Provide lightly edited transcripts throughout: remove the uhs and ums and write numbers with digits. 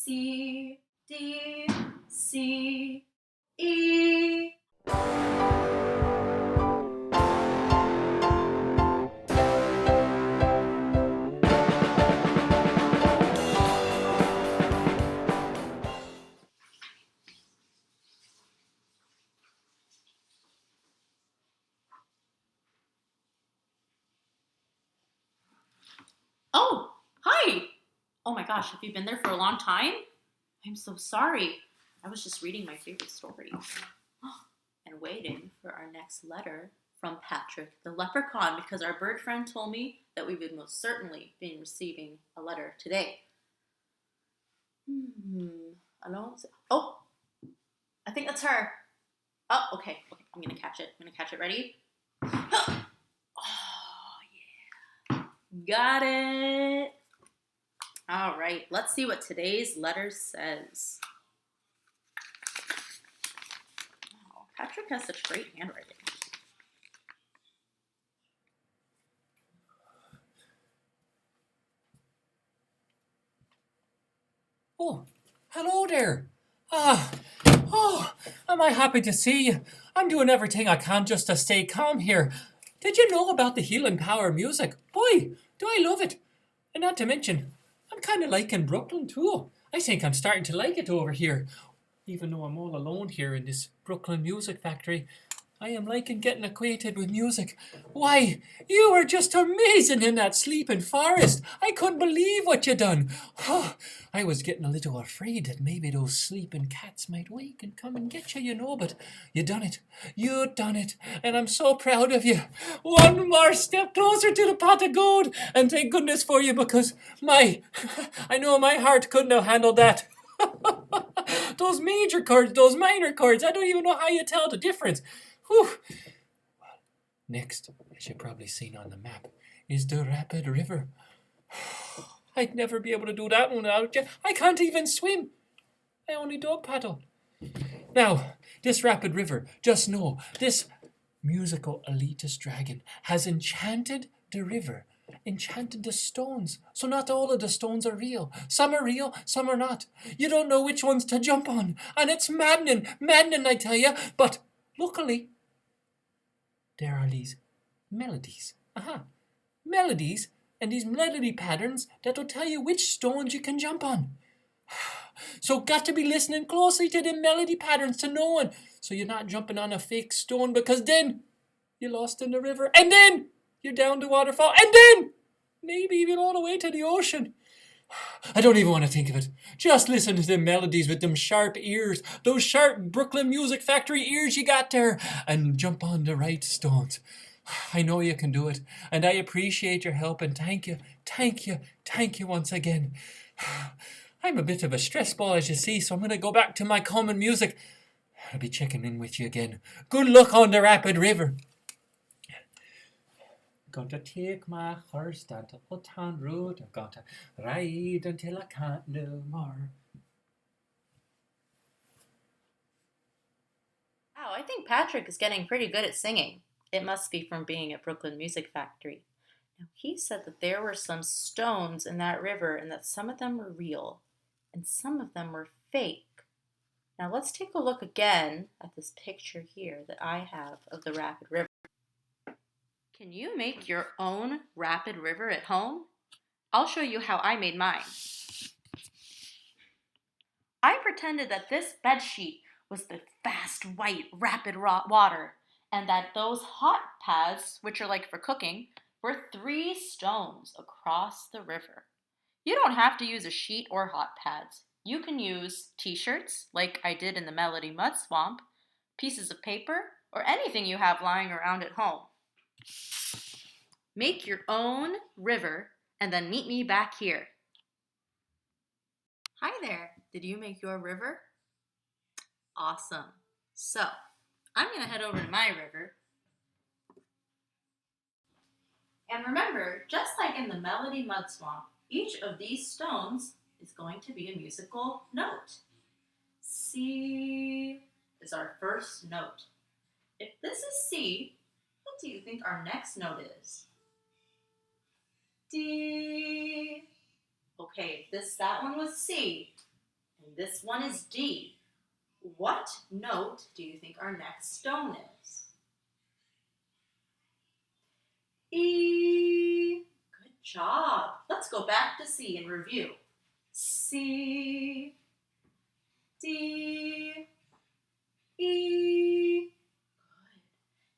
C, D, C, E. Oh, hi! Oh my gosh, have you been there for a long time? I'm so sorry. I was just reading my favorite story and waiting for our next letter from Patrick the Leprechaun because our bird friend told me that we would most certainly be receiving a letter today. Hello? Oh, I think that's her. Oh, okay. I'm gonna catch it. Ready? Oh, yeah. Got it. All right, let's see what today's letter says. Oh, Patrick has such great handwriting. Oh, hello there. Am I happy to see you? I'm doing everything I can just to stay calm here. Did you know about the healing power of music? Boy, do I love it. And not to mention, I'm kind of liking Brooklyn too. I think I'm starting to like it over here. Even though I'm all alone here in this Brooklyn music factory, I am liking getting acquainted with music. Why, you were just amazing in that sleeping forest. I couldn't believe what you done. Oh, I was getting a little afraid that maybe those sleeping cats might wake and come and get you, but you done it. You done it. And I'm so proud of you. One more step closer to the pot of gold. And thank goodness for you because I know my heart couldn't have handled that. Those major chords, those minor chords, I don't even know how you tell the difference. Whew. Well, next, as you've probably seen on the map, is the Rapid River. I'd never be able to do that one without you. I can't even swim. I only dog paddle. Now, this Rapid River, just know, this musical elitist dragon has enchanted the river, enchanted the stones. So not all of the stones are real. Some are real, some are not. You don't know which ones to jump on. And it's maddening, I tell you. But luckily, there are these melodies. Melodies, and these melody patterns that will tell you which stones you can jump on. So got to be listening closely to the melody patterns to know it, so you're not jumping on a fake stone because then you're lost in the river, and then you're down the waterfall, and then maybe even all the way to the ocean. I don't even want to think of it. Just listen to the melodies with them sharp ears, those sharp Brooklyn Music Factory ears you got there, and jump on the right stones. I know you can do it, and I appreciate your help, and thank you once again. I'm a bit of a stress ball, as you see, so I'm going to go back to my common music. I'll be checking in with you again. Good luck on the Rapid River. Going to take my horse down to Old Town Road. I'm going to ride until I can't no more. Wow, I think Patrick is getting pretty good at singing. It must be from being at Brooklyn Music Factory. Now, he said that there were some stones in that river and that some of them were real and some of them were fake. Now, let's take a look again at this picture here that I have of the Rapid River. Can you make your own Rapid River at home? I'll show you how I made mine. I pretended that this bedsheet was the fast, white, rapid water, and that those hot pads, which are like for cooking, were 3 stones across the river. You don't have to use a sheet or hot pads. You can use t-shirts, like I did in the Melody Mud Swamp, pieces of paper, or anything you have lying around at home. Make your own river and then meet me back here. Hi there. Did you make your river? Awesome. So, I'm going to head over to my river. And remember, just like in the Melody Mud Swamp, each of these stones is going to be a musical note. C is our first note. If this is C, what do you think our next note is? D. Okay, that one was C. And this one is D. What note do you think our next stone is? E. Good job. Let's go back to C and review. C, D, E. Good.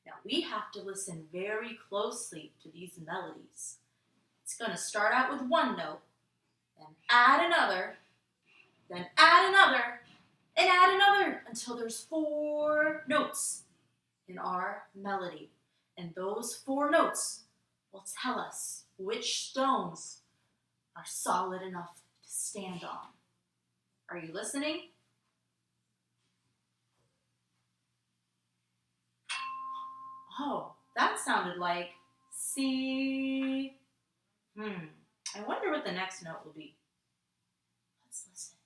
Now we have to listen very closely to these melodies. It's going to start out with one note, then add another, then add another, and add another until there's 4 notes in our melody. And those 4 notes will tell us which stones are solid enough to stand on. Are you listening? Oh, that sounded like C. I wonder what the next note will be. Let's listen.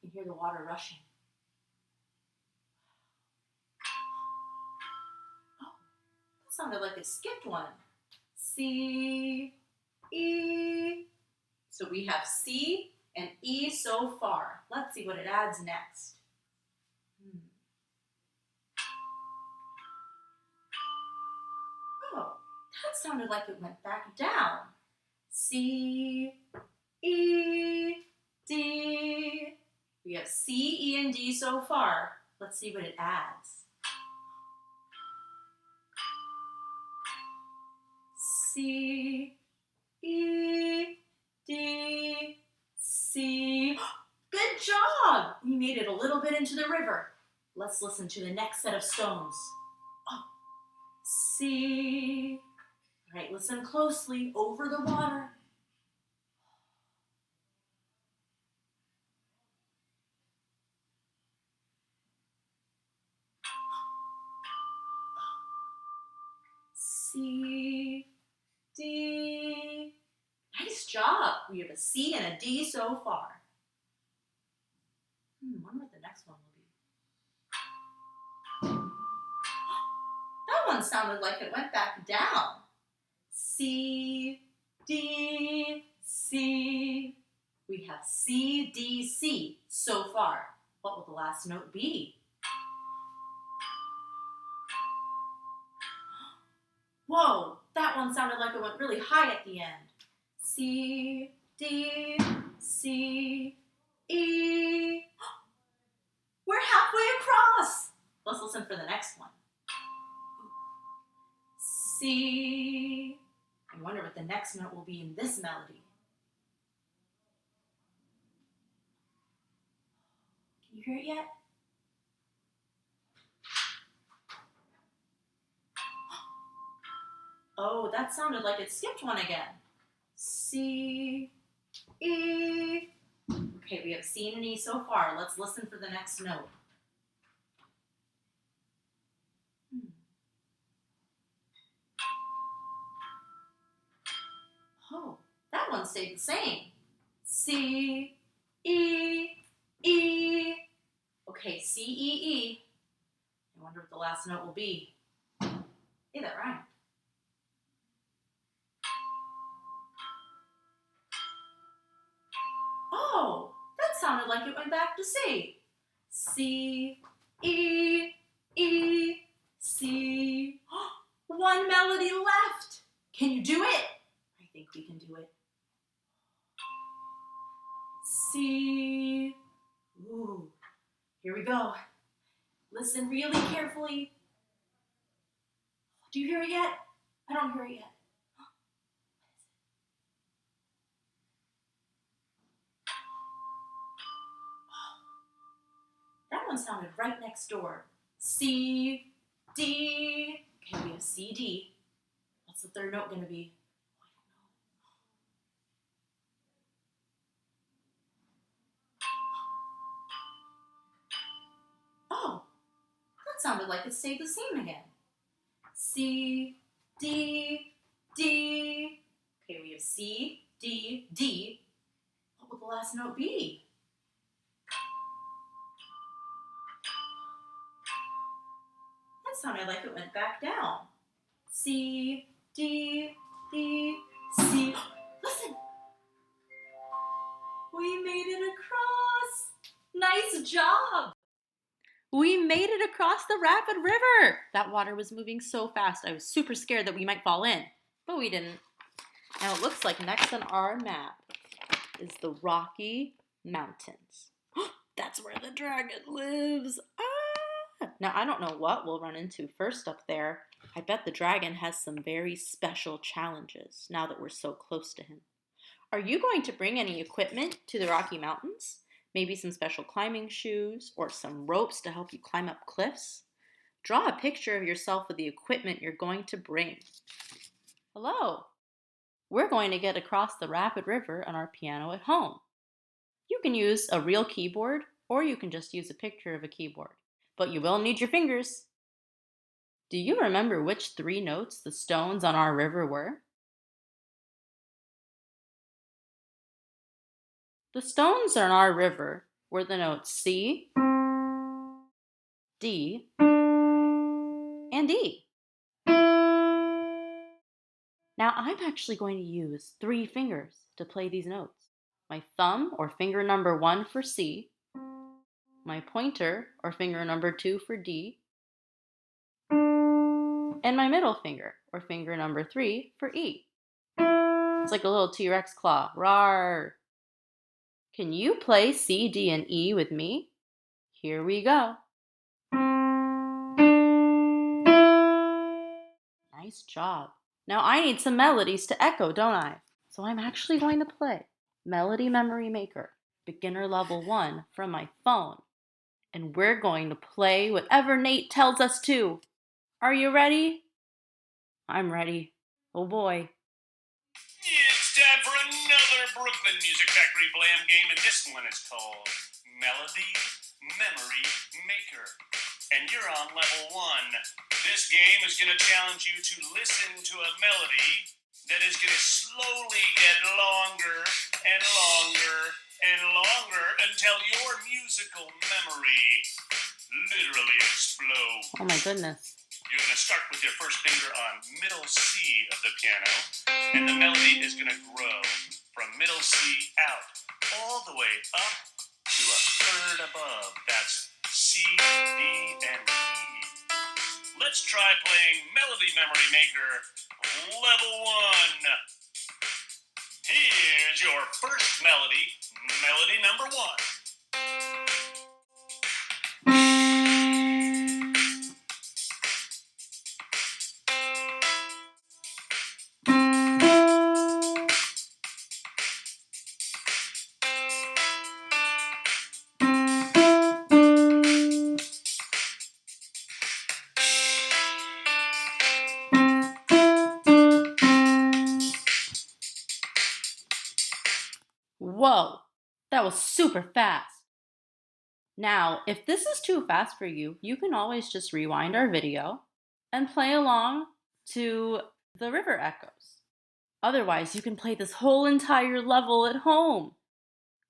You can hear the water rushing. Oh, that sounded like it skipped one. C, E. So we have C and E so far. Let's see what it adds next. Oh, that sounded like it went back down. C, E, D. We have C, E, and D so far. Let's see what it adds. C, E, D, C. Good job! We made it a little bit into the river. Let's listen to the next set of stones. Oh, C. All right, listen closely over the water. C, D. Nice job. We have a C and a D so far. I wonder what the next one will be. That one sounded like it went back down. C, D, C. We have C, D, C so far. What will the last note be? Whoa, that one sounded like it went really high at the end. C, D, C, E. We're halfway across. Let's listen for the next one. C. I wonder what the next note will be in this melody. Can you hear it yet? Oh, that sounded like it skipped one again. C, E. Okay, we have C and E so far. Let's listen for the next note. Oh, that one stayed the same. C, E, E. Okay, C, E, E. I wonder what the last note will be. Hey, that rhymed. Oh, that sounded like it went back to C. C, E, E, C. One melody left. Can you do it? I think we can do it. C. Ooh, here we go. Listen really carefully. Do you hear it yet? I don't hear it yet. That one sounded right next door. C, D. Okay, we have C, D. What's the third note going to be? Oh, that sounded like it stayed the same again. C, D, D. Okay, we have C, D, D. What will the last note be? That sounded like it went back down. C, D, D, C. Listen. We made it across! Nice job! We made it across the rapid river! That water was moving so fast, I was super scared that we might fall in. But we didn't. Now it looks like next on our map is the Rocky Mountains. That's where the dragon lives! Ah! Now I don't know what we'll run into first up there. I bet the dragon has some very special challenges now that we're so close to him. Are you going to bring any equipment to the Rocky Mountains? Maybe some special climbing shoes or some ropes to help you climb up cliffs? Draw a picture of yourself with the equipment you're going to bring. Hello! We're going to get across the rapid river on our piano at home. You can use a real keyboard or you can just use a picture of a keyboard, but you will need your fingers. Do you remember which 3 notes the stones on our river were? The stones on our river were the notes C, D, and E. Now I'm actually going to use 3 fingers to play these notes. My thumb or finger number 1 for C, my pointer or finger number 2 for D, and my middle finger or finger number 3 for E. It's like a little T-Rex claw. Rawr! Can you play C, D, and E with me? Here we go. Nice job. Now I need some melodies to echo, don't I? So I'm actually going to play Melody Memory Maker, beginner level 1 from my phone. And we're going to play whatever Nate tells us to. Are you ready? I'm ready. Oh boy. It's time for another Brooklyn Music Factory Blam game, and this one is called Melody Memory Maker. And you're on level 1. This game is going to challenge you to listen to a melody that is going to slowly get longer and longer and longer until your musical memory literally explodes. Oh my goodness. You're going to start with your first finger on middle C of the piano, and the melody is going to grow from middle C out, all the way up to a third above. That's C, D, and E. Let's try playing Melody Memory Maker Level 1. Here's your first melody, melody number 1. Whoa, that was super fast. Now, if this is too fast for you, you can always just rewind our video and play along to the river echoes. Otherwise, you can play this whole entire level at home.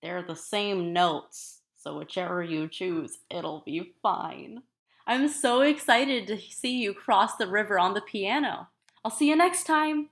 They're the same notes, so whichever you choose, it'll be fine. I'm so excited to see you cross the river on the piano. I'll see you next time.